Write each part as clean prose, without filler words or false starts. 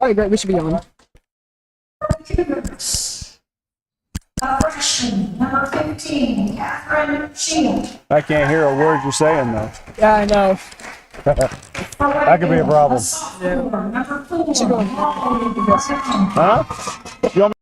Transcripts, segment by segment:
All right, great. We should be on. Freshman, number 15, Catherine Shield. I can't hear a word you're saying, though. Yeah, I know. That could be a problem. Number 4, Should go on. Huh? You want me-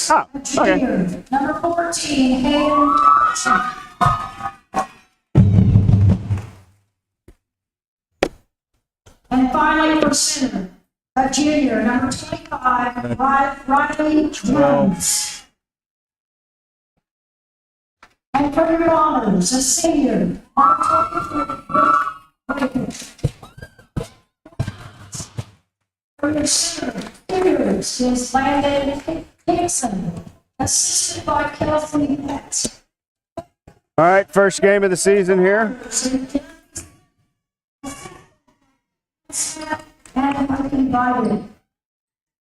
Oh, okay. Junior, number 14, Hayden Carson. And finally, for center, a junior, number 25, Riley Jones. And for your honors, a senior, for your center, figures is Landon Hickson, assisted by Kelsey Betts. All right, first game of the season here. And I invited.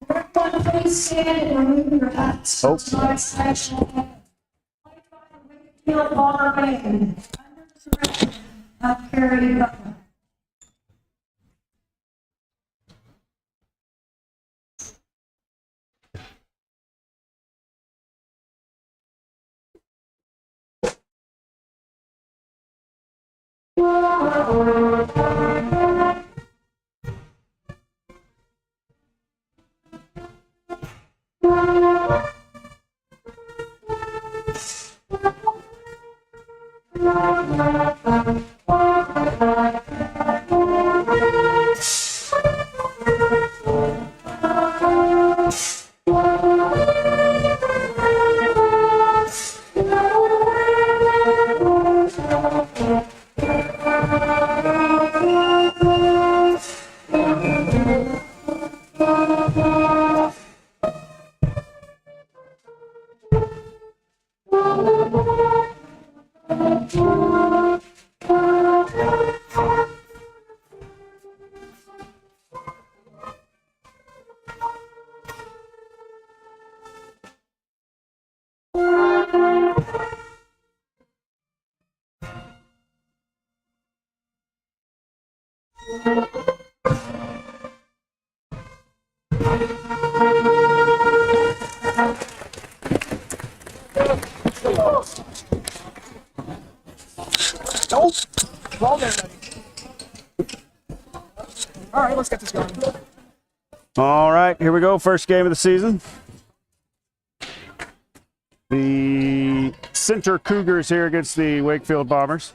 Everyone, please stand and remove your hats. Oh. Tonight's national anthem. Played by the Wakefield Water Band, under the direction of Carrie Butler. Nope. Ball there, buddy. All right, let's get this going. All right, here we go. First game of the season. The Center Cougars here against the Wakefield Bombers.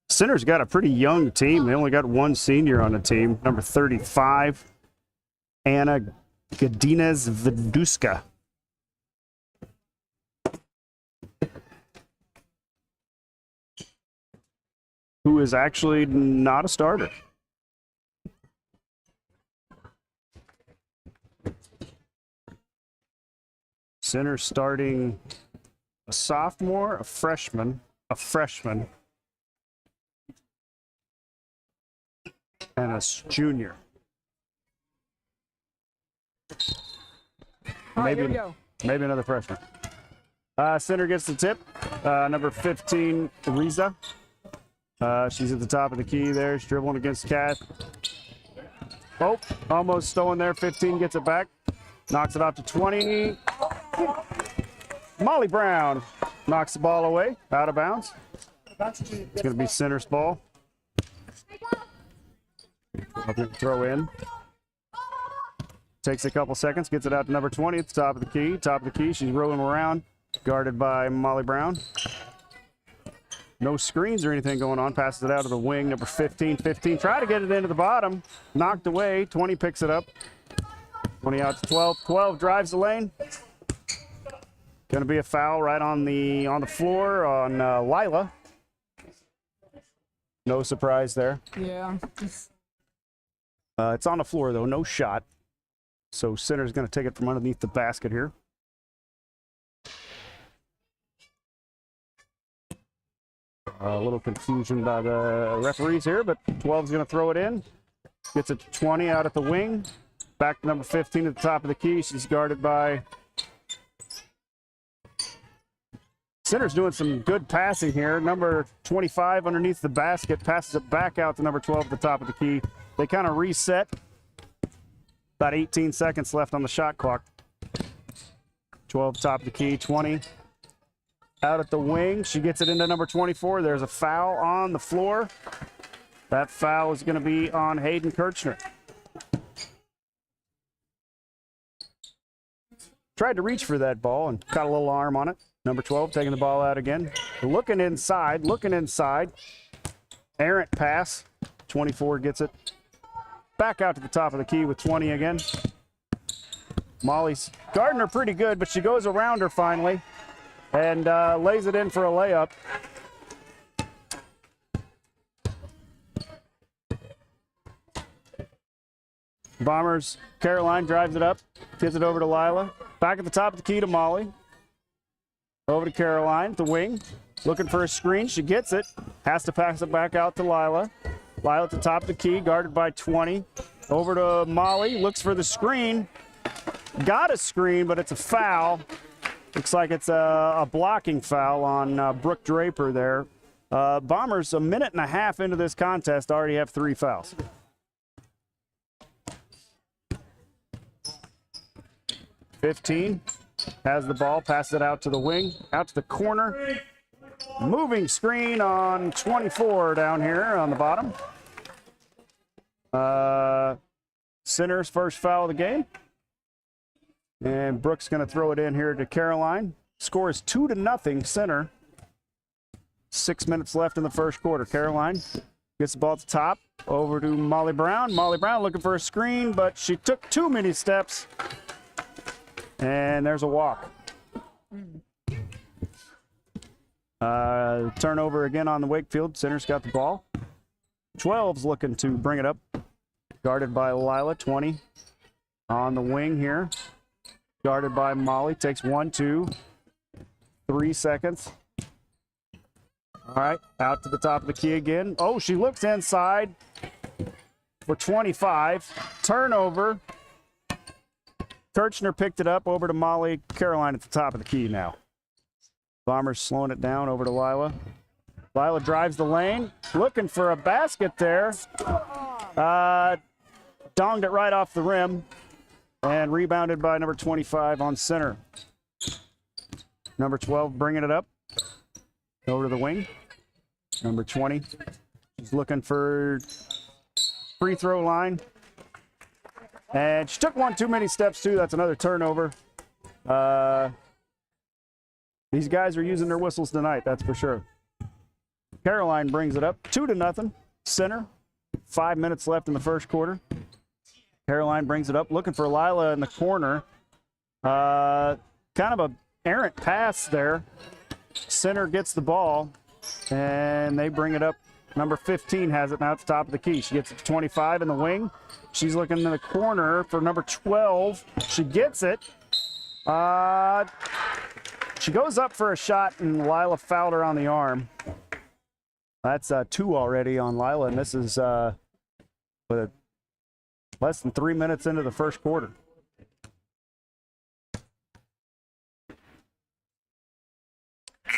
Center's got a pretty young team. They only got one senior on the team, number 35, Anna Godinez-Viduska. Who is actually not a starter. Center starting a sophomore, a freshman, and a junior. All right, here we go. Maybe another freshman. Center gets the tip. Number 15, Riza. She's at the top of the key there. She's dribbling against Cat. Oh, almost stolen there. 15 gets it back. Knocks it off to 20. Molly Brown knocks the ball away, out of bounds. It's going to be Center's ball. Throw in. Takes a couple seconds, gets it out to number 20 at the top of the key. Top of the key, she's rolling around, guarded by Molly Brown. No screens or anything going on. Passes it out to the wing, number 15. 15 try to get it into the bottom. Knocked away. 20 picks it up. 20 out to 12. 12 drives the lane. Going to be a foul right on the floor on Lila. No surprise there. Yeah. It's on the floor, though. No shot. So center's going to take it from underneath the basket here. A little confusion by the referees here, but 12's going to throw it in. Gets it to 20 out at the wing. Back to number 15 at the top of the key. She's guarded by... Center's doing some good passing here. Number 25 underneath the basket passes it back out to number 12 at the top of the key. They kind of reset. About 18 seconds left on the shot clock. 12 top of the key, 20 out at the wing. She gets it into number 24. There's a foul on the floor. That foul is going to be on Hayden Kirchner. Tried to reach for that ball and caught a little arm on it. Number 12 taking the ball out again. Looking inside. Errant pass. 24 gets it back out to the top of the key with 20 again. Molly's guarding her pretty good, but she goes around her finally and lays it in for a layup. Bombers, Caroline drives it up, gets it over to Lila. Back at the top of the key to Molly. Over to Caroline, the wing. Looking for a screen, she gets it. Has to pass it back out to Lila. Lila at the top of the key, guarded by 20. Over to Molly, looks for the screen. Got a screen, but it's a foul. Looks like it's a blocking foul on Brooke Draper there. Bombers, a minute and a half into this contest, already have 3 fouls. .15 has the ball, passes it out to the wing, out to the corner. Moving screen on 24 down here on the bottom. Center's first foul of the game. And Brooks going to throw it in here to Caroline. Score is 2-0 Center. 6 minutes left in the first quarter. Caroline gets the ball at the top. Over to Molly Brown. Molly Brown looking for a screen, but she took too many steps. And there's a walk. Turnover again on the Wakefield. Center's got the ball. 12's looking to bring it up. Guarded by Lila. 20 on the wing here. Guarded by Molly. Takes 1, 2, 3 seconds. All right, out to the top of the key again. Oh, she looks inside for 25. Turnover. Kirchner picked it up over to Molly. Caroline at the top of the key now. Bombers slowing it down over to Lila. Lila drives the lane. Looking for a basket there. Donged it right off the rim. And rebounded by number 25 on center. Number 12 bringing it up. Over to the wing. Number 20. She's looking for free throw line. And she took one too many steps, too. That's another turnover. These guys are using their whistles tonight, that's for sure. Caroline brings it up. 2-0. Center. 5 minutes left in the first quarter. Caroline brings it up. Looking for Lila in the corner. Kind of a errant pass there. Center gets the ball, and they bring it up. Number 15 has it now at the top of the key. She gets it to 25 in the wing. She's looking in the corner for number 12. She gets it. She goes up for a shot, and Lila fouled her on the arm. That's 2 already on Lila, and this is with less than 3 minutes into the first quarter.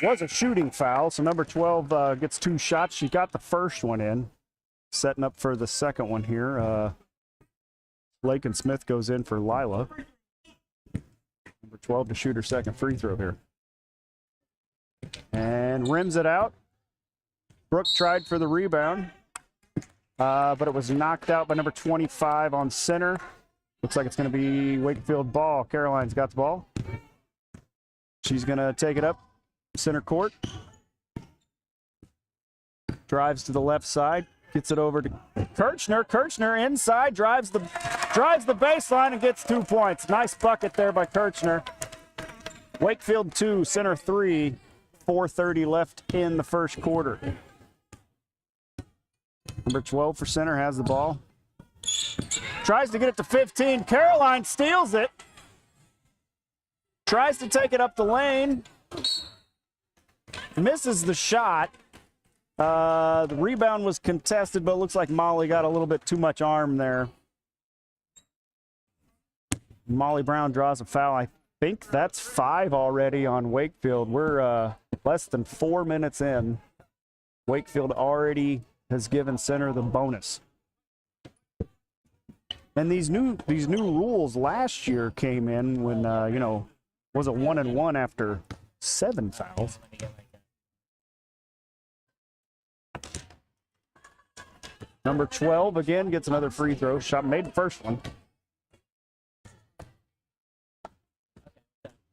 Was a shooting foul, so number 12 gets 2 shots. She got the first one in. Setting up for the second one here. Lakin Smith goes in for Lila. Number 12 to shoot her second free throw here. And rims it out. Brooke tried for the rebound, but it was knocked out by number 25 on center. Looks like it's going to be Wakefield ball. Caroline's got the ball. She's going to take it up. Center court. Drives to the left side. Gets it over to Kirchner. Kirchner inside. Drives the baseline and gets 2 points. Nice bucket there by Kirchner. Wakefield 2, center 3, 4:30 left in the first quarter. Number 12 for center has the ball. Tries to get it to 15. Caroline steals it. Tries to take it up the lane. Misses the shot. The rebound was contested, but it looks like Molly got a little bit too much arm there. Molly Brown draws a foul. I think that's 5 already on Wakefield. We're less than 4 minutes in. Wakefield already has given center the bonus. And these new rules last year came in when was it 1-1 after 7 fouls. Number 12 again gets another free throw shot. Made the first one.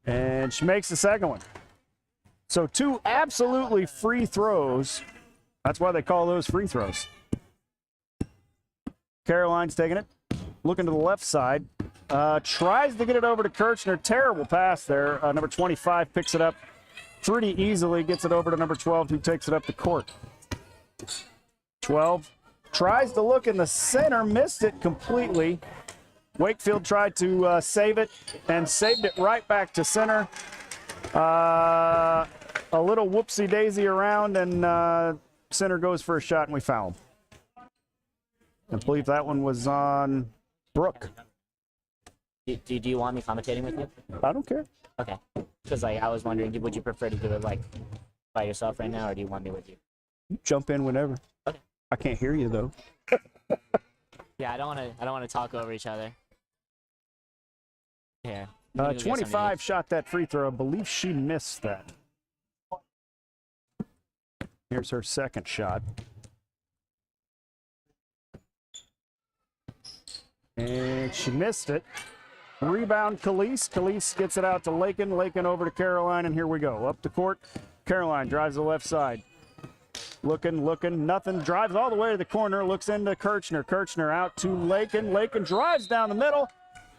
And she makes the second one. So 2 absolutely free throws. That's why they call those free throws. Caroline's taking it. Looking to the left side. Tries to get it over to Kirchner. Terrible pass there. Number 25 picks it up pretty easily. Gets it over to number 12, who takes it up the court. 12 tries to look in the center. Missed it completely. Wakefield tried to save it and saved it right back to center. A little whoopsie-daisy around, and center goes for a shot, and we foul him. I believe that one was on Brooke. Do you want me commentating with you? I don't care. Okay. Because I was wondering, would you prefer to do it by yourself right now, or do you want me with you? You jump in whenever. Okay. I can't hear you though. Yeah, I don't want to talk over each other. Here. 25 shot that free throw. I believe she missed that. Here's her second shot. And she missed it. Rebound, Khalees. Khalees gets it out to Lakin. Lakin over to Caroline, and here we go. Up the court. Caroline drives the left side. Looking, nothing. Drives all the way to the corner. Looks into Kirchner. Kirchner out to Lakin. Lakin drives down the middle.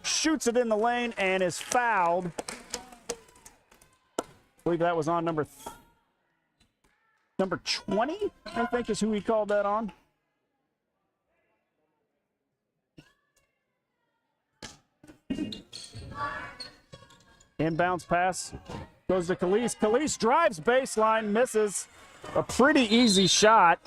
Shoots it in the lane and is fouled. I believe that was on number 20, I think is who he called that on. Inbounds pass goes to Khalees. Khalees drives baseline, misses. A pretty easy shot.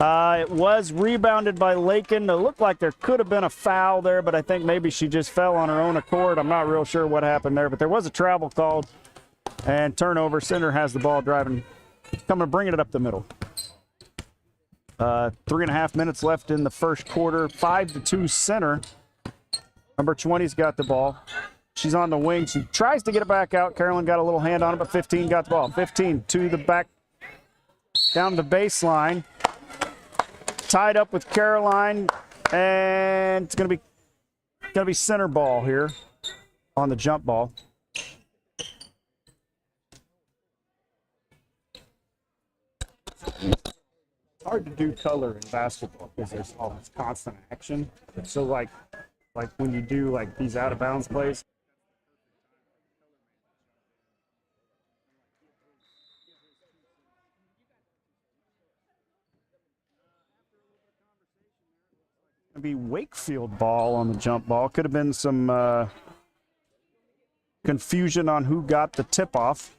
It was rebounded by Lakin. It looked like there could have been a foul there, but I think maybe she just fell on her own accord. I'm not real sure what happened there, but there was a travel called. And turnover. Center has the ball driving, bringing it up the middle. 3.5 minutes left in the first quarter. 5-2 center. Number 20's got the ball. She's on the wing. She tries to get it back out. Carolyn got a little hand on it, but 15 got the ball. 15 to the back, down the baseline. Tied up with Caroline, and it's gonna be center ball here on the jump ball. It's hard to do color in basketball because there's all this constant action. So like when you do like these out of bounds plays. Be Wakefield ball on the jump ball. Could have been some confusion on who got the tip off.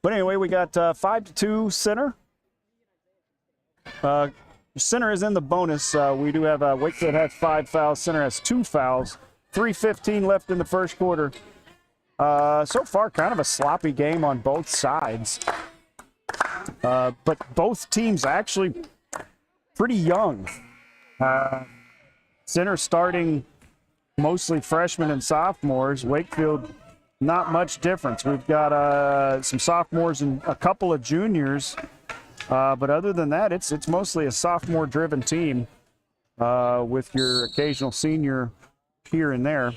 But anyway, we got 5-2 center. Center is in the bonus. We do have Wakefield has 5 fouls. Center has 2 fouls. 3:15 left in the first quarter. So far, kind of a sloppy game on both sides. But both teams actually pretty young. Center starting mostly freshmen and sophomores. Wakefield, not much difference. We've got some sophomores and a couple of juniors. But other than that, it's mostly a sophomore-driven team with your occasional senior here and there.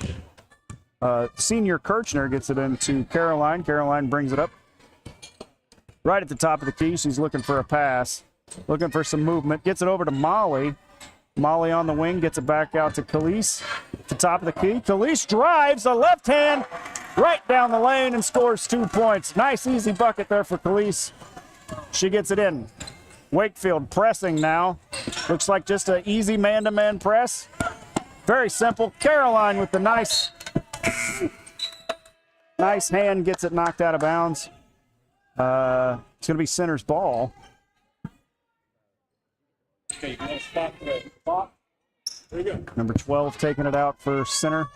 Senior Kirchner gets it into Caroline. Caroline brings it up right at the top of the key. She's looking for a pass, looking for some movement. Gets it over to Molly. Molly on the wing, gets it back out to Khalees. At the top of the key. Khalees drives a left hand right down the lane and scores 2 points. Nice, easy bucket there for Khalees. She gets it in. Wakefield pressing now. Looks like just an easy man-to-man press. Very simple. Caroline with the nice hand, gets it knocked out of bounds. It's going to be center's ball. Okay, you want to spot the clock? There you go. Number 12 taking it out for center.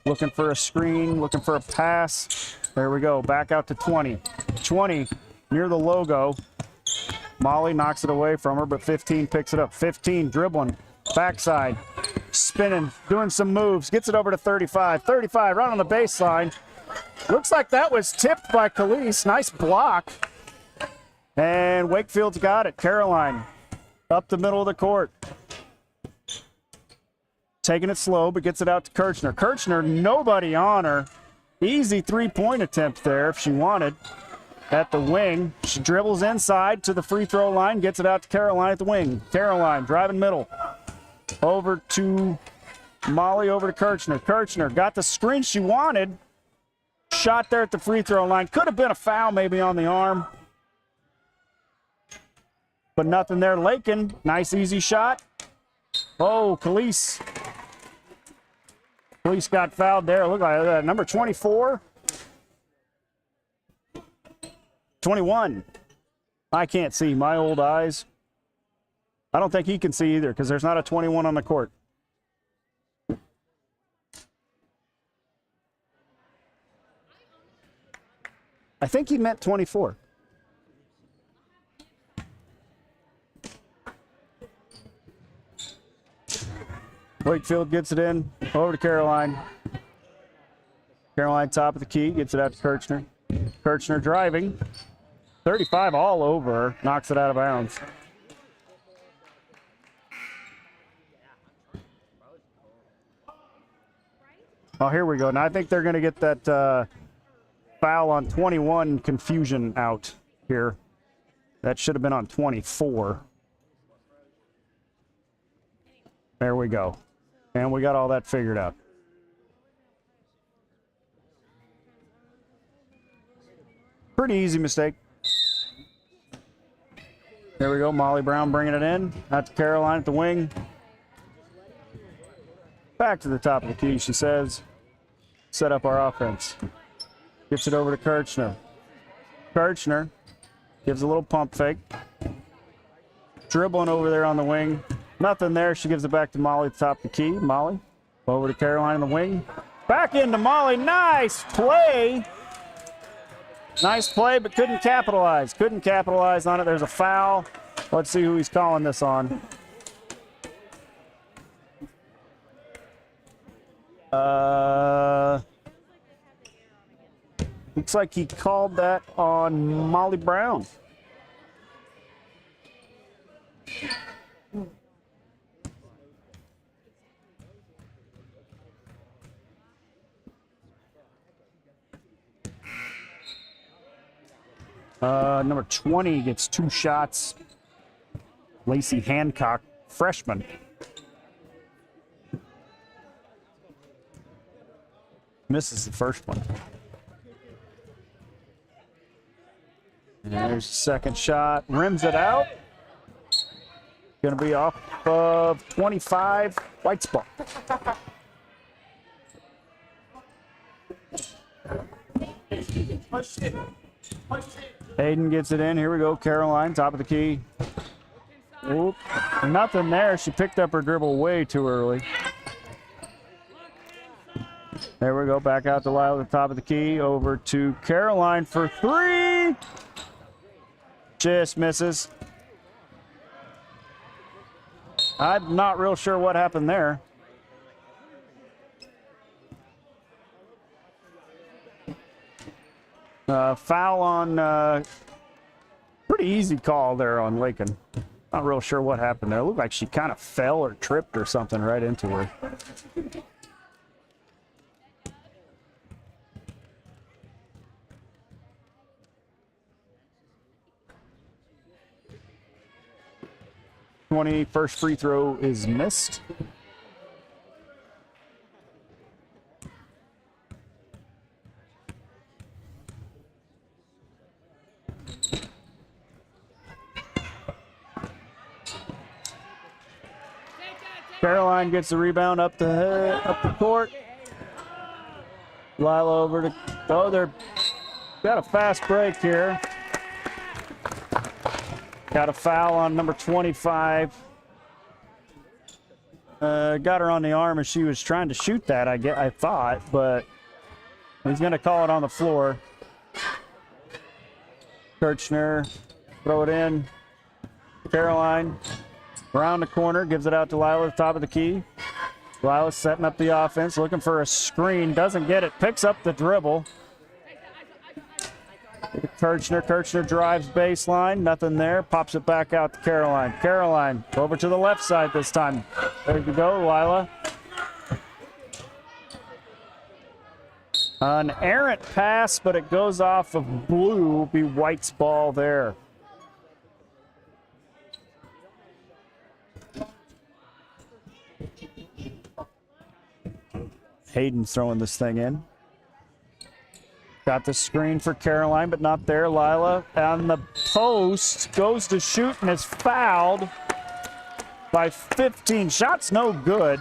Looking for a screen, looking for a pass. There we go. Back out to 20. 20 near the logo. Molly knocks it away from her, but 15 picks it up. 15 dribbling, backside, spinning, doing some moves. Gets it over to 35. 35 right on the baseline. Looks like that was tipped by Khalees. Nice block. And Wakefield's got it. Caroline up the middle of the court. Taking it slow, but gets it out to Kirchner. Kirchner, nobody on her. Easy three-point attempt there if she wanted. At the wing, she dribbles inside to the free throw line, gets it out to Caroline at the wing. Caroline driving middle. Over to Molly, over to Kirchner. Kirchner got the screen she wanted. Shot there at the free throw line. Could have been a foul maybe on the arm. But nothing there. Lakin, nice easy shot. Oh, Khalees. Khalees got fouled there. Look like that. Number 24. 21. I can't see. My old eyes. I don't think he can see either because there's not a 21 on the court. I think he meant 24. Wakefield gets it in. Over to Caroline. Caroline top of the key. Gets it out to Kirchner. Kirchner driving. 35 all over her. Knocks it out of bounds. Oh, here we go. Now I think they're going to get that foul on 21 confusion out here. That should have been on 24. There we go. And we got all that figured out. Pretty easy mistake. There we go. Molly Brown bringing it in. Out to Caroline at the wing. Back to the top of the key, she says. Set up our offense. Gets it over to Kirchner. Kirchner gives a little pump fake. Dribbling over there on the wing. Nothing there. She gives it back to Molly at the top of the key. Molly over to Caroline in the wing. Back into Molly. Nice play. Nice play, but couldn't capitalize. Couldn't capitalize on it. There's a foul. Let's see who he's calling this on. Looks like he called that on Molly Brown. Number 20 gets 2 shots. Lacey Hancock, freshman. Misses the first one. And there's the second shot. Rims it out. Going to be off of 25. White spot. Hayden gets it in. Here we go. Caroline, top of the key. Oop. Nothing there. She picked up her dribble way too early. There we go. Back out to Lyle at the top of the key. Over to Caroline for 3. Just misses. I'm not real sure what happened there. Foul on, pretty easy call there on Lakin. Not real sure what happened there. It looked like she kind of fell or tripped or something right into her. 20. First free throw is missed. Caroline gets the rebound up the court. Lila over to, oh, they're got a fast break here. Got a foul on number 25. Got her on the arm as she was trying to shoot that, I thought, but he's going to call it on the floor. Kirchner, throw it in. Caroline, around the corner, gives it out to Lila at the top of the key. Lila setting up the offense, looking for a screen, doesn't get it, picks up the dribble. Kirchner drives baseline, nothing there, pops it back out to Caroline. Caroline, over to the left side this time. There you go, Lila. An errant pass, but it goes off of Blue, be White's ball there. Hayden's throwing this thing in. Got the screen for Caroline, but not there. Lila on the post, goes to shoot and is fouled by 15. Shot's no good.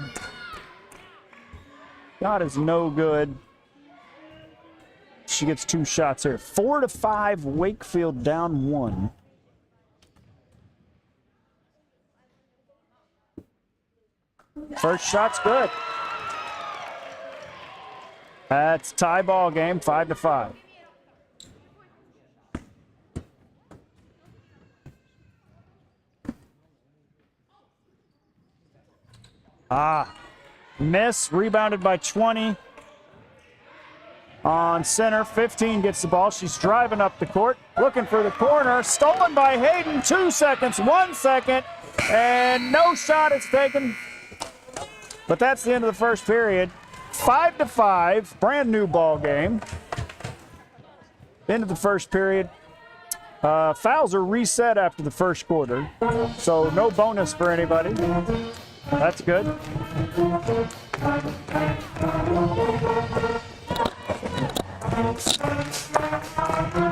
Shot is no good. She gets 2 shots here. 4-5, Wakefield down 1. First shot's good. That's tie ball game, 5-5. Miss, rebounded by 20. On center, 15 gets the ball. She's driving up the court, looking for the corner. Stolen by Hayden, 2 seconds, 1 second, and no shot is taken. But that's the end of the first period. 5-5, brand new ball game. End of the first period. Fouls are reset after the first quarter, so no bonus for anybody. That's good.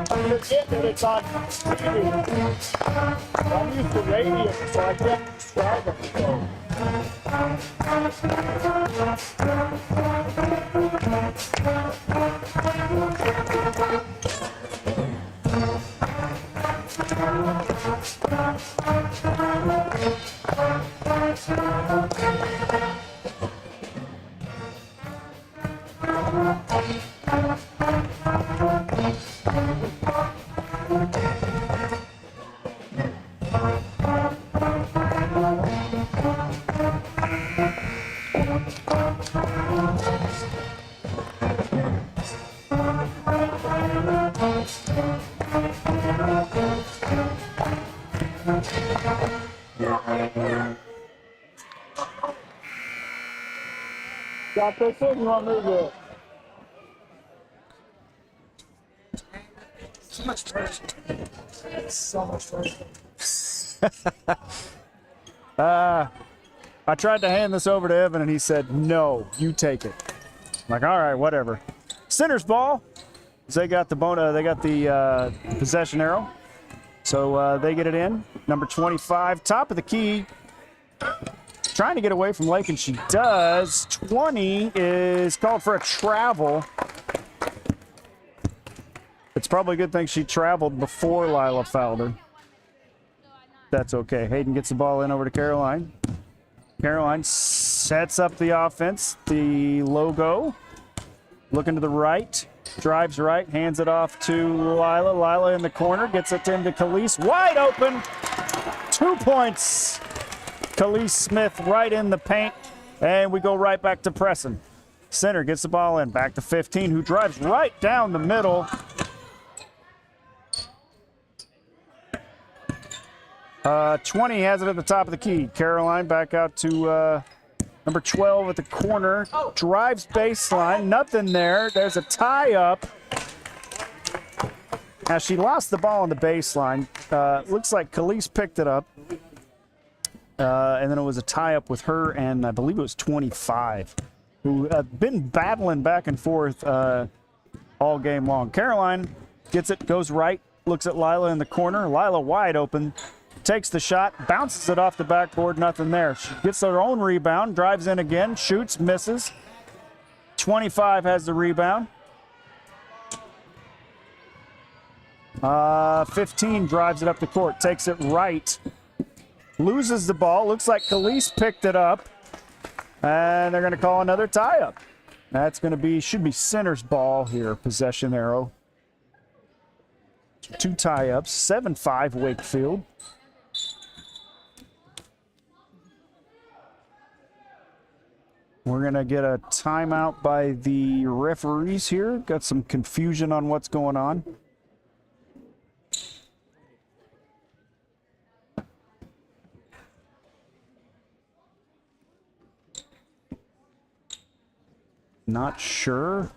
Forget that it's on TV. I'm used to radio, so I can't describe it. So. Got this in, you want me to? So much trash. So much trash. I tried to hand this over to Evan, and he said, no, you take it. I'm like, all right, whatever. Center's ball. They got the possession arrow. So they get it in. Number 25, top of the key. Trying to get away from Lake, and she does. 20 is called for a travel. It's probably a good thing she traveled before Lila fouled her. That's okay. Hayden gets the ball in over to Caroline. Caroline sets up the offense. The logo. Looking to the right. Drives right. Hands it off to Lila. Lila in the corner. Gets it into Khalees. Wide open. 2 points. Khalees Smith right in the paint. And we go right back to pressing. Center gets the ball in. Back to 15, who drives right down the middle. 20 has it at the top of the key. Caroline back out to number 12 at the corner. Drives baseline. Nothing there. There's a tie up. Now she lost the ball on the baseline. Looks like Khalees picked it up. And then it was a tie-up with her and I believe it was 25, who have been battling back and forth all game long. Caroline gets it, goes right, looks at Lila in the corner. Lila wide open, takes the shot, bounces it off the backboard, nothing there. She gets her own rebound, drives in again, shoots, misses. 25 has the rebound. 15 drives it up the court, takes it right, loses the ball. Looks like Khalees picked it up, and they're going to call another tie-up. That's going to be, should be center's ball here, possession arrow. 2 tie-ups, 7-5 Wakefield. We're going to get a timeout by the referees here. Got some confusion on what's going on. Not sure.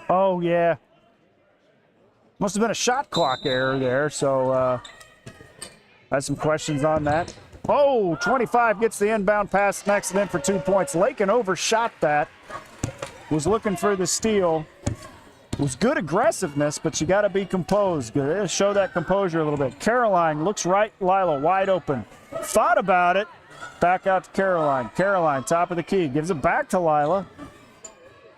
Oh, yeah. Must have been a shot clock error there, so I had some questions on that. Oh, 25 gets the inbound pass, next in for 2 points. Lakin overshot that. Was looking for the steal. Was good aggressiveness, but you got to be composed. Show that composure a little bit. Caroline looks right, Lila wide open. Thought about it. Back out to Caroline. Caroline, top of the key, gives it back to Lila.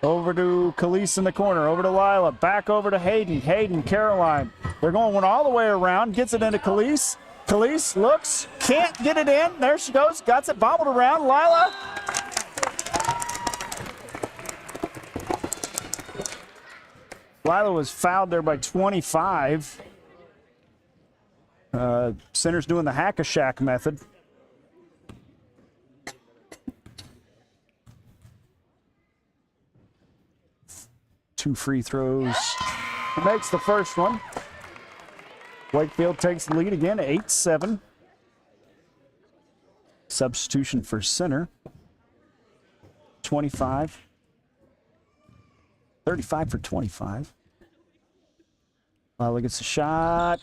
Over to Khalees in the corner. Over to Lila. Back over to Hayden. Hayden, Caroline. They're going all the way around. Gets it into Khalees. Khalees looks. Can't get it in. There she goes. Got it bobbled around. Lila. Lila was fouled there by 25. Center's doing the hack-a-shack method. Two free throws. Makes the first one. Wakefield takes the lead again, 8-7. Substitution for center. 25. 35 for 25. Lila gets a shot.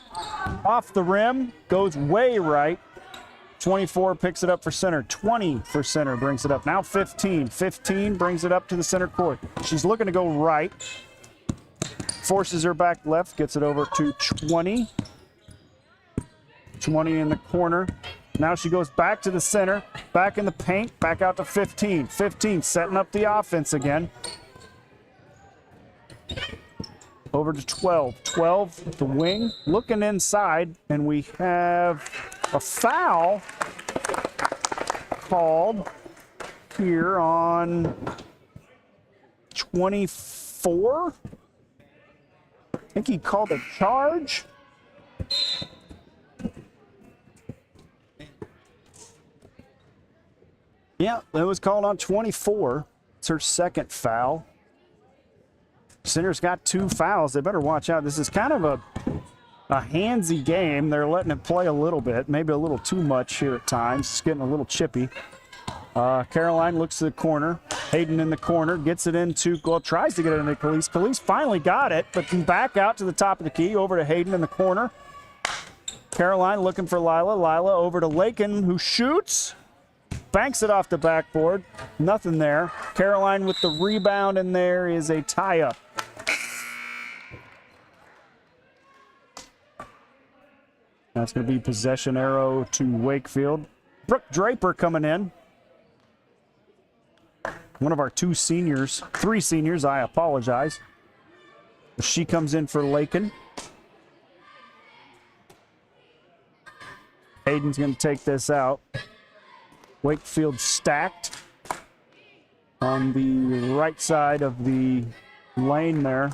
Off the rim. Goes way right. 24 picks it up for center. 20 for center brings it up. Now 15. 15 brings it up to the center court. She's looking to go right. Forces her back left. Gets it over to 20. 20 in the corner. Now she goes back to the center. Back in the paint. Back out to 15. 15 setting up the offense again. Over to 12. 12 the wing. Looking inside. And we have a foul called here on 24. I think he called a charge. Yeah, that was called on 24. It's her second foul. Center's got 2 fouls. They better watch out. This is kind of a handsy game. They're letting it play a little bit, maybe a little too much here at times. It's getting a little chippy. Caroline looks to the corner. Hayden in the corner, gets it into, well, tries to get it into Khalees. Khalees finally got it, but then back out to the top of the key, over to Hayden in the corner. Caroline looking for Lila. Lila over to Lakin, who shoots. Banks it off the backboard. Nothing there. Caroline with the rebound, and there is a tie-up. That's going to be possession arrow to Wakefield. Brooke Draper coming in. One of our 2 seniors, 3 seniors, I apologize. She comes in for Lakin. Hayden's going to take this out. Wakefield stacked on the right side of the lane there.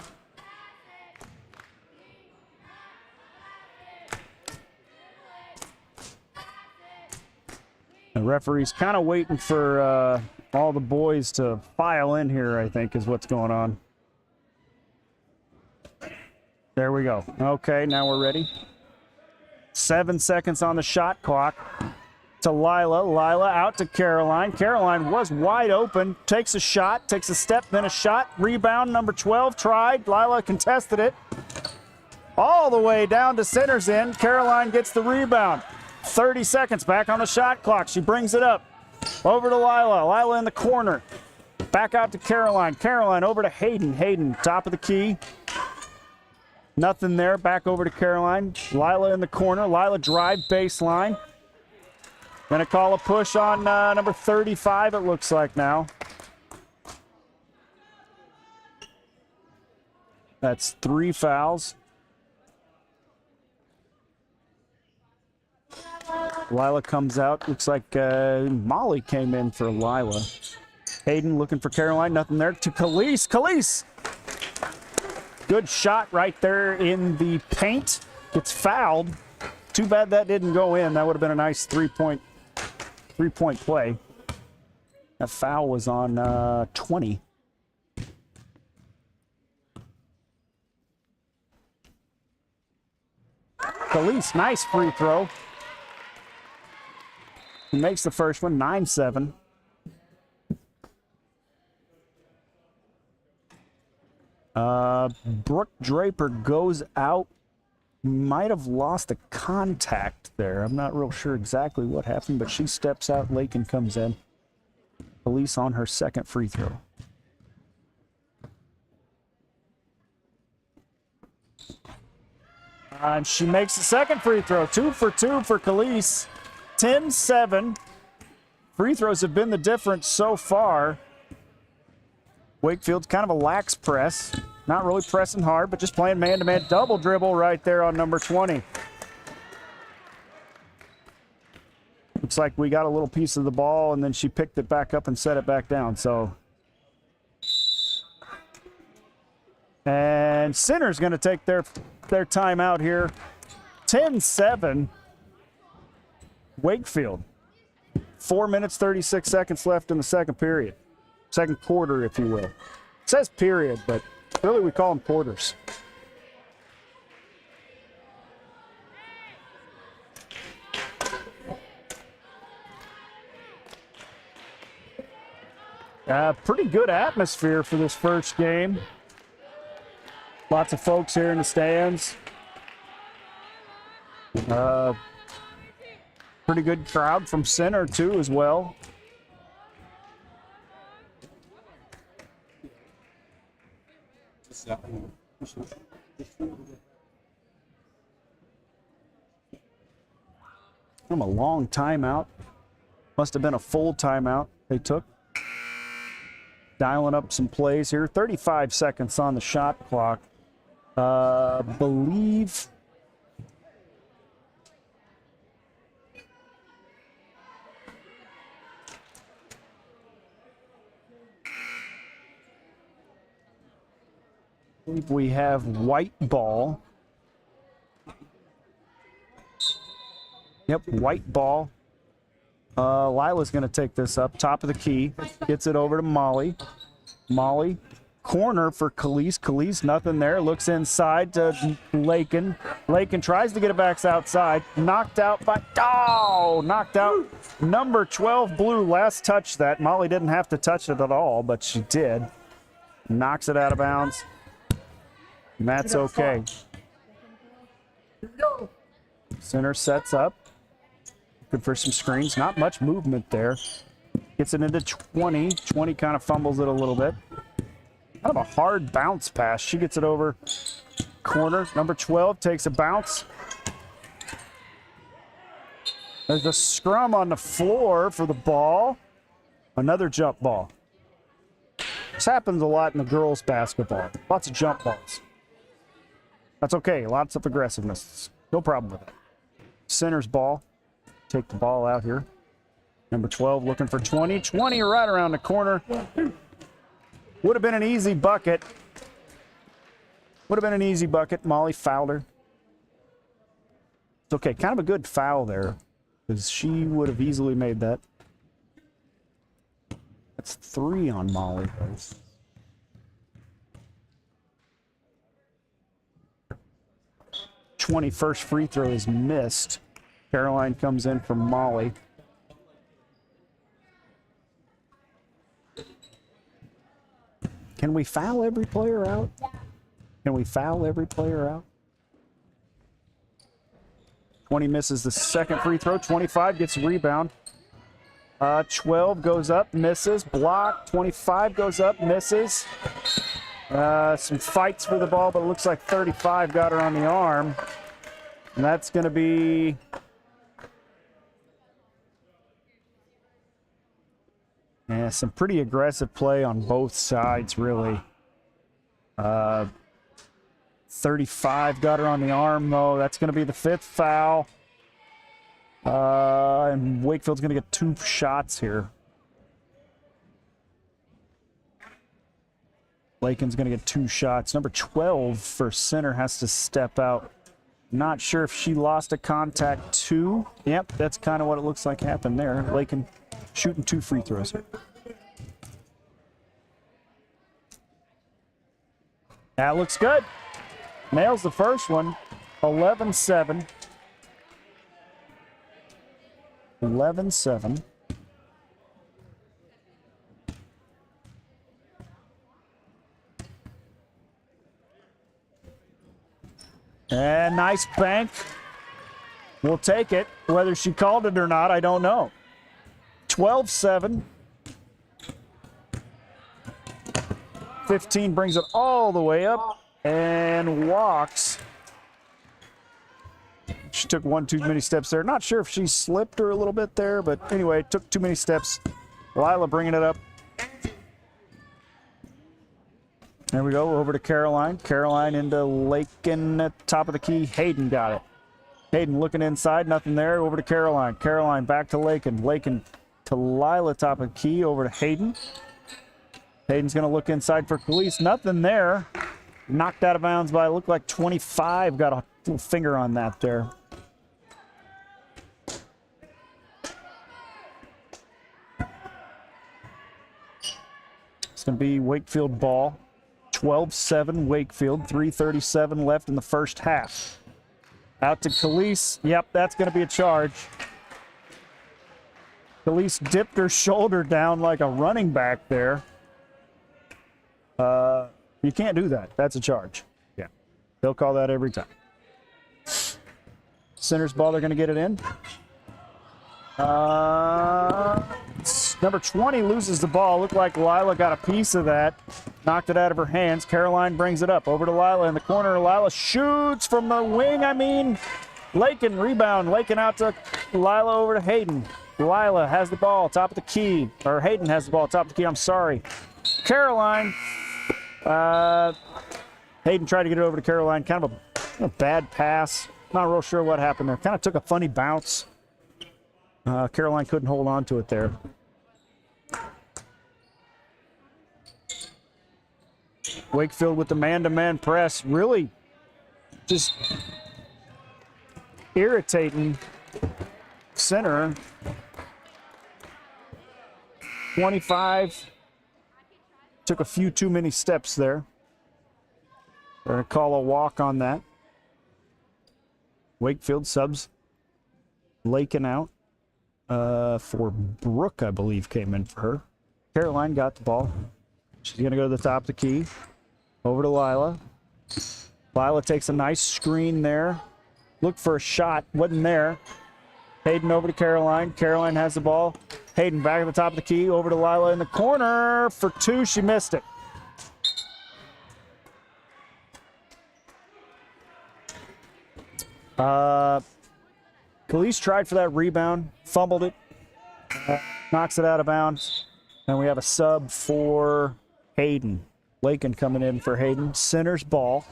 The referee's kind of waiting for all the boys to file in here, I think, is what's going on. There we go. Okay, now we're ready. 7 seconds on the shot clock. To Lila. Lila out to Caroline. Caroline was wide open. Takes a shot. Takes a step, then a shot. Rebound, number 12. Tried. Lila contested it. all the way down to center's end. Caroline gets the rebound. 30 seconds back on the shot clock. She brings it up. Over to Lila. Lila in the corner. Back out to Caroline. Caroline over to Hayden. Hayden, top of the key. Nothing there. Back over to Caroline. Lila in the corner. Lila drive baseline. Gonna call a push on number 35, it looks like now. That's 3 fouls. Lila comes out. Looks like Molly came in for Lila. Hayden looking for Caroline. Nothing there. To Khalees. Khalees! Good shot right there in the paint. Gets fouled. Too bad that didn't go in. That would have been a nice three-point play. That foul was on 20. Khalees, nice free throw. He makes the first one, 9-7. Brooke Draper goes out. Might have lost a contact there. I'm not real sure exactly what happened, but she steps out. Lakin comes in. Khalees on her second free throw. And she makes the second free throw. 2 for 2 for Khalees. 10-7. Free throws have been the difference so far. Wakefield's kind of a lax press. Not really pressing hard, but just playing man-to-man. Double dribble right there on number 20. Looks like we got a little piece of the ball, and then she picked it back up and set it back down. So, and Center's going to take their timeout here. 10-7. Wakefield. 4 minutes, 36 seconds left in the second period. Second quarter, if you will. It says period, but really we call them quarters. Pretty good atmosphere for this first game. Lots of folks here in the stands. Pretty good crowd from Center, too, as well. From a long timeout. Must have been a full timeout they took. Dialing up some plays here. 35 seconds on the shot clock. Believe we have white ball. Yep, white ball. Lila's going to take this up. Top of the key. Gets it over to Molly. Molly. Corner for Khalees. Khalees, nothing there. Looks inside to Lakin. Lakin tries to get it back outside. Knocked out by... Oh! Knocked out. Number 12, Blue, last touch that. Molly didn't have to touch it at all, but she did. Knocks it out of bounds. And that's okay. Center sets up. Good for some screens. Not much movement there. Gets it into 20. 20 kind of fumbles it a little bit. Kind of a hard bounce pass. She gets it over corner. Number 12 takes a bounce. There's a scrum on the floor for the ball. Another jump ball. This happens a lot in the girls' basketball. Lots of jump balls. That's okay. Lots of aggressiveness. No problem with it. Center's ball. Take the ball out here. Number 12 looking for 20. 20 right around the corner. Would have been an easy bucket. Would have been an easy bucket. Molly fouled her. It's okay. Kind of a good foul there, because she would have easily made that. That's 3 on Molly. 21st free throw is missed. Caroline comes in for Molly. Can we foul every player out? Can we foul every player out? 20 misses the second free throw. 25 gets a rebound. 12 goes up, misses. Block. 25 goes up, misses. Some fights for the ball, but it looks like 35 got her on the arm. And that's going to be... Yeah, some pretty aggressive play on both sides, really. 35 got her on the arm, though. That's going to be the 5th foul. And Wakefield's going to get 2 shots here. Lakin's going to get 2 shots. Number 12 for center has to step out. Not sure if she lost a contact too. Yep, that's kind of what it looks like happened there. Lakin shooting 2 free throws here. That looks good. Nails the first one. 11-7. 11-7. And nice bank. We'll take it. Whether she called it or not, I don't know. 12-7. 15 brings it all the way up and walks. She took 1 too many steps there. Not sure if she slipped her a little bit there, but anyway, took too many steps. Lila bringing it up. There we go, over to Caroline. Caroline into Lakin at the top of the key. Hayden got it. Hayden looking inside, nothing there. Over to Caroline. Caroline back to Lakin. Lakin to Lila, top of the key. Over to Hayden. Hayden's going to look inside for Khalees. Nothing there. Knocked out of bounds by, looked like 25. Got a little finger on that there. It's going to be Wakefield ball. 12-7 Wakefield. 3:37 left in the first half. Out to Khalees. Yep, that's going to be a charge. Khalees dipped her shoulder down like a running back there. You can't do that. That's a charge. Yeah. They'll call that every time. Center's ball, they're going to get it in. Number 20 loses the ball. Looked like Lila got a piece of that. Knocked it out of her hands. Caroline brings it up. Over to Lila in the corner. Lila shoots from the wing. Lakin rebound. Lakin out to Lila, over to Hayden. Lila has the ball, top of the key. Or Hayden has the ball, top of the key. I'm sorry. Caroline. Hayden tried to get it over to Caroline. Kind of a bad pass. Not real sure what happened there. Kind of took a funny bounce. Caroline couldn't hold on to it there. Wakefield with the man-to-man press. Really just irritating center. 25. Took a few too many steps there. They're going to call a walk on that. Wakefield subs. Lakin out for Brooke, I believe, came in for her. Caroline got the ball. She's going to go to the top of the key. Over to Lila. Lila takes a nice screen there. Looked for a shot. Wasn't there. Hayden over to Caroline. Caroline has the ball. Hayden back at the top of the key. Over to Lila in the corner. For 2, she missed it. Khalees tried for that rebound. Fumbled it. Knocks it out of bounds. And we have a sub for Hayden. Lakin coming in for Hayden. Center's ball.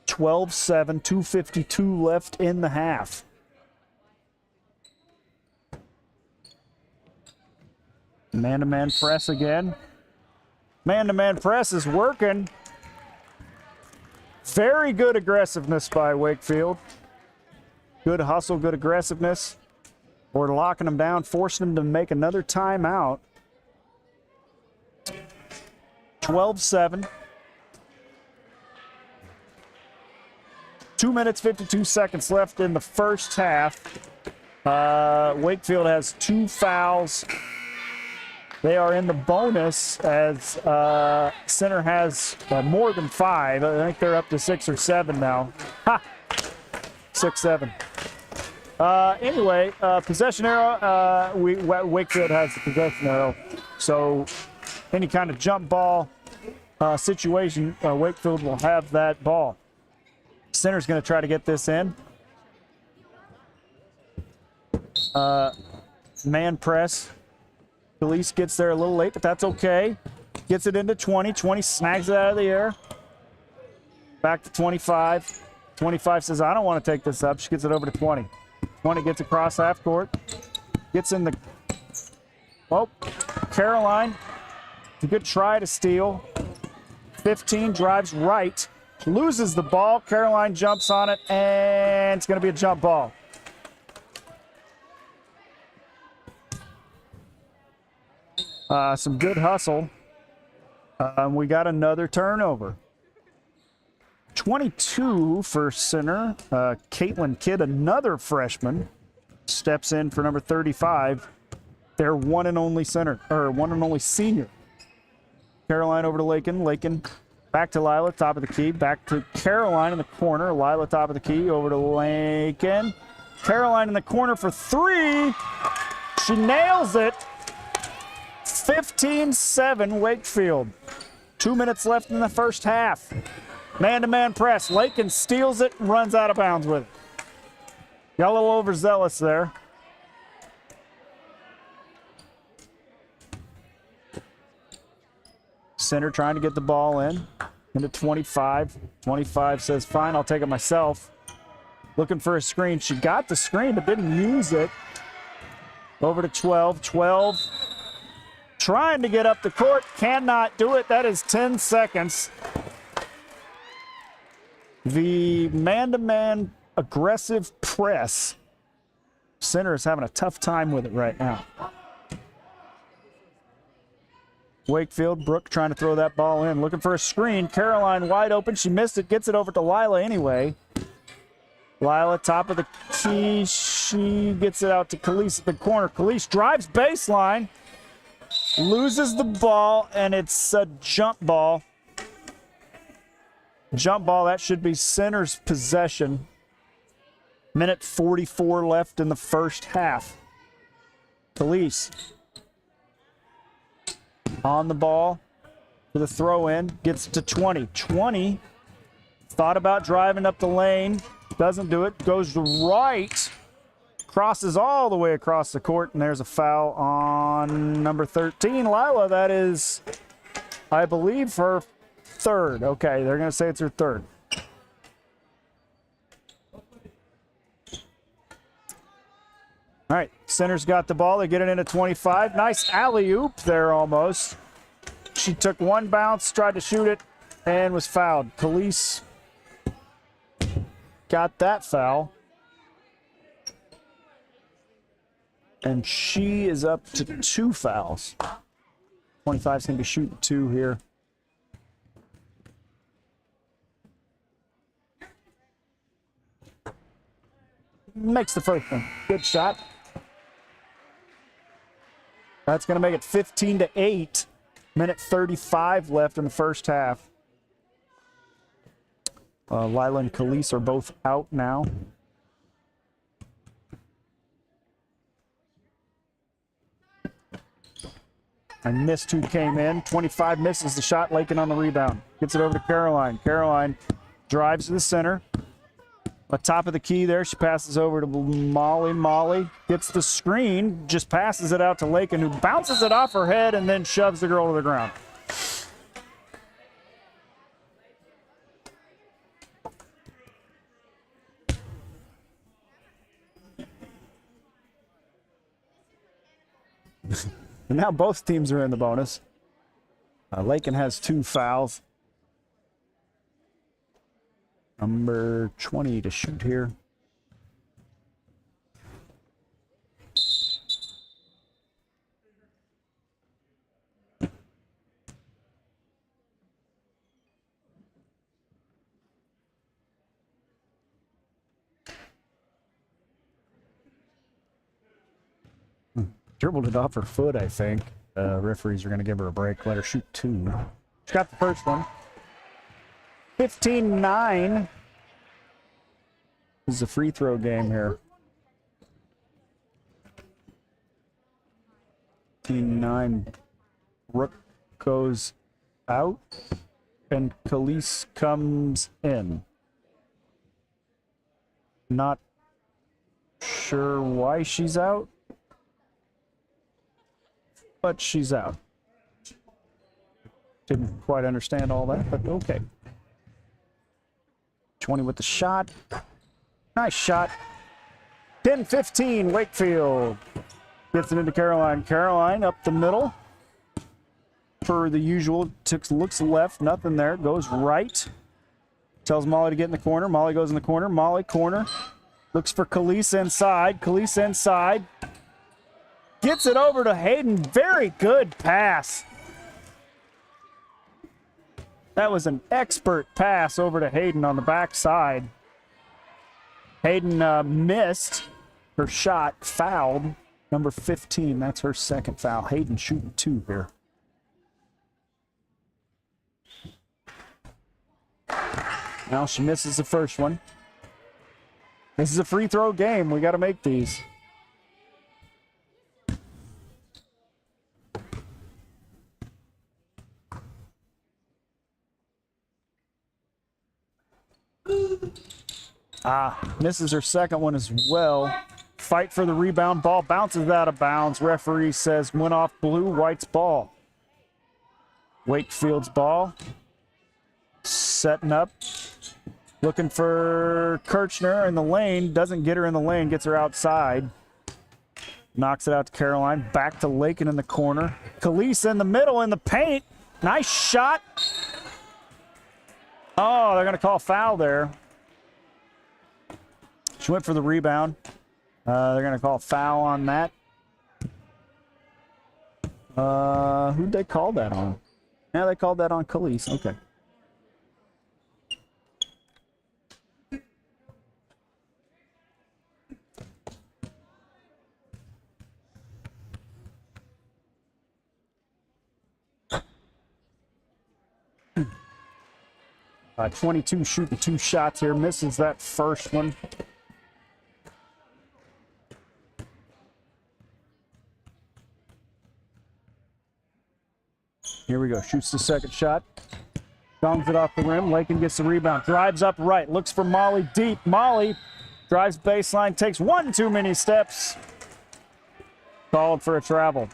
12-7, 2:52 left in the half. Man-to-man press again. Man-to-man press is working. Very good aggressiveness by Wakefield. Good hustle, good aggressiveness. We're locking them down, forcing them to make another timeout. 12-7. 2 minutes, 52 seconds left in the first half. Wakefield has 2 fouls. They are in the bonus as center has more than 5. I think they're up to 6 or 7 now. Ha! 6-7. Anyway, possession arrow. Wakefield has the possession arrow. So any kind of jump ball situation, Wakefield will have that ball. Center's going to try to get this in. Man press. Police gets there a little late, but that's okay. Gets it into 20. 20 snags it out of the air. Back to 25. 25 says, I don't want to take this up. She gets it over to 20. 20 gets across half court. Gets in the... Oh, Caroline. A good try to steal. 15 drives right. Loses the ball. Caroline jumps on it, and it's going to be a jump ball. Some good hustle. We got another turnover. 22 for center. Caitlin Kidd, another freshman, steps in for number 35. Their one and only center, or one and only senior. Caroline over to Lakin. Lakin back to Lila, top of the key. Back to Caroline in the corner. Lila, top of the key. Over to Lakin. Caroline in the corner for three. She nails it. 15-7 Wakefield. 2 minutes left in the first half. Man-to-man press. Lakin steals it and runs out of bounds with it. Got a little overzealous there. Center trying to get the ball in. Into 25. 25 says, fine, I'll take it myself. Looking for a screen. She got the screen but didn't use it. Over to 12. 12 trying to get up the court. Cannot do it. That is 10 seconds. The man-to-man aggressive press. Center is having a tough time with it right now. Wakefield, Brooke trying to throw that ball in. Looking for a screen. Caroline wide open. She missed it. Gets it over to Lila anyway. Lila, top of the key. She gets it out to Khalees at the corner. Khalees drives baseline. Loses the ball, and it's a jump ball. Jump ball, that should be center's possession. Minute 44 left in the first half. Khalees on the ball for the throw in. Gets to 20. 20 thought about driving up the lane. Doesn't do it. Goes to right. Crosses all the way across the court, and there's a foul on number 13, Lila. That is, I believe, her third. Okay, they're going to say it's her third. All right, center's got the ball. They get it into 25. Nice alley-oop there almost. She took one bounce, tried to shoot it, and was fouled. Khalees got that foul. And she is up to 2 fouls. 25 is going to be shooting 2 here. Makes the first one. Good shot. That's going to make it 15-8. Minute 35 left in the first half. Lila and Khalees are both out now. And missed who came in. 25 misses the shot. Lakin on the rebound. Gets it over to Caroline. Caroline drives to the center. At top of the key there, she passes over to Molly. Molly gets the screen, just passes it out to Lakin, who bounces it off her head and then shoves the girl to the ground. And now both teams are in the bonus. Lakin has 2 fouls. Number 20 to shoot here. Dribbled it off her foot, I think. Referees are going to give her a break. Let her shoot 2. She got the first one. 15-9. This is a free throw game here. 15-9. Brooke goes out, and Khalees comes in. Not sure why she's out, but she's out. Didn't quite understand all that, but okay. 20 with the shot. Nice shot. 10-15, Wakefield. Gets it into Caroline. Caroline up the middle. Per the usual, looks left, nothing there. Goes right. Tells Molly to get in the corner. Molly goes in the corner. Molly corner. Looks for Khalees inside. Khalees inside. Gets it over to Hayden. Very good pass. That was an expert pass over to Hayden on the backside. Hayden missed her shot, fouled. Number 15, that's her second foul. Hayden shooting 2 here. Now she misses the first one. This is a free throw game. We got to make these. Misses her second one as well. Fight for the rebound. Ball bounces out of bounds. Referee says went off blue, white's ball. Wakefield's ball. Setting up. Looking for Kirchner in the lane. Doesn't get her in the lane. Gets her outside. Knocks it out to Caroline. Back to Lakin in the corner. Khalees in the middle in the paint. Nice shot. Oh, they're going to call foul there. She went for the rebound. They're going to call foul on that. Who'd they call that on? Yeah, they called that on Khalees. Okay. Hmm. 22 shooting 2 shots here. Misses that first one. Here we go. Shoots the second shot. Gongs it off the rim. Lakin gets the rebound. Drives up right. Looks for Molly deep. Molly drives baseline. Takes 1 too many steps. Called for a travel.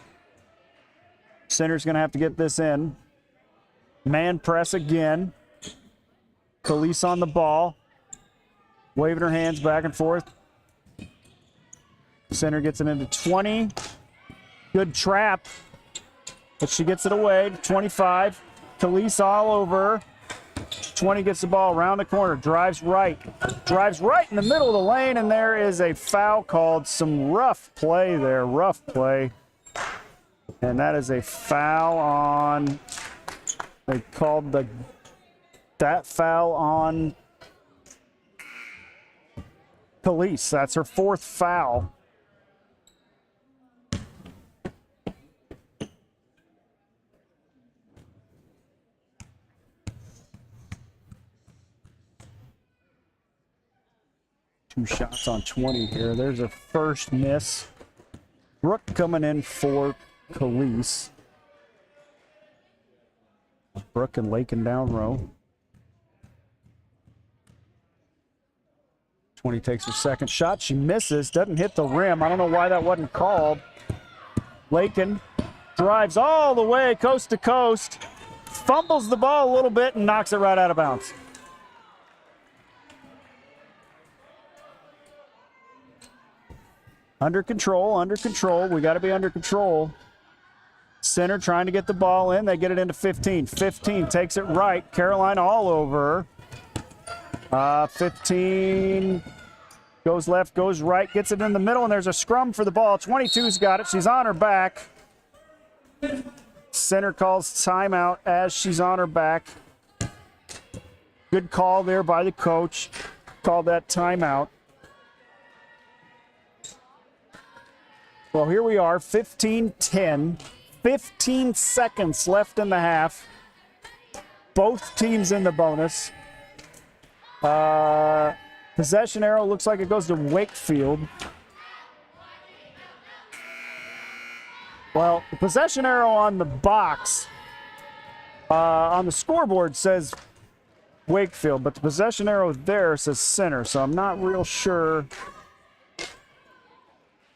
Center's going to have to get this in. Man press again. Khalees on the ball. Waving her hands back and forth. Center gets it into 20. Good trap. But she gets it away. 25. Khalees all over. 20 gets the ball around the corner. Drives right. Drives right in the middle of the lane, and there is a foul called. Some rough play there. Rough play. And that is a foul on. They called that foul on Khalees. That's her 4th foul. Two shots on 20 here. There's her first miss. Brooke coming in for Khalees. Brooke and Lakin down row. 20 takes her second shot. She misses. Doesn't hit the rim. I don't know why that wasn't called. Lakin drives all the way coast to coast. Fumbles the ball a little bit and knocks it right out of bounds. Under control, under control. We got to be under control. Center trying to get the ball in. They get it into 15. 15 takes it right. Caroline all over. 15 goes left, goes right, gets it in the middle, and there's a scrum for the ball. 22's got it. She's on her back. Center calls timeout as she's on her back. Good call there by the coach. Called that timeout. Well, here we are, 15-10, 15 seconds left in the half. Both teams in the bonus. Possession arrow looks like it goes to Wakefield. Well, the possession arrow on the box, on the scoreboard says Wakefield, but the possession arrow there says center, so I'm not real sure.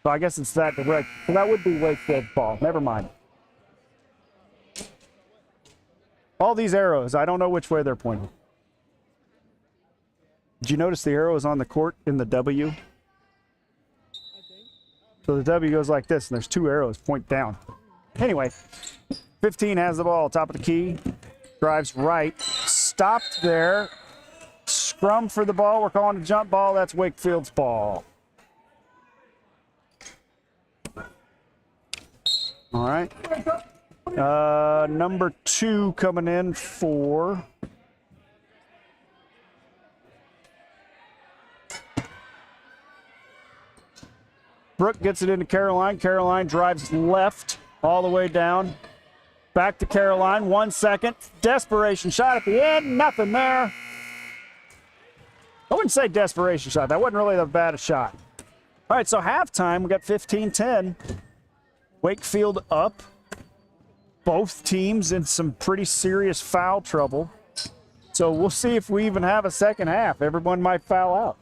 So I guess it's that direct. So that would be Wakefield's ball. Never mind. All these arrows, I don't know which way they're pointing. Did you notice the arrow is on the court in the W? So the W goes like this, and there's two arrows point down. Anyway, 15 has the ball, top of the key, drives right, stopped there, scrum for the ball. We're calling a jump ball. That's Wakefield's ball. All right. Number 2 coming in for Brooke gets it into Caroline. Caroline drives left all the way down. Back to Caroline. 1 second. Desperation shot at the end. Nothing there. I wouldn't say desperation shot. That wasn't really that bad a shot. All right, so halftime, we got 15-10. Wakefield up. Both teams in some pretty serious foul trouble. So we'll see if we even have a second half. Everyone might foul out.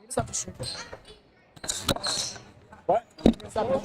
Stop the shooting. What? Oh.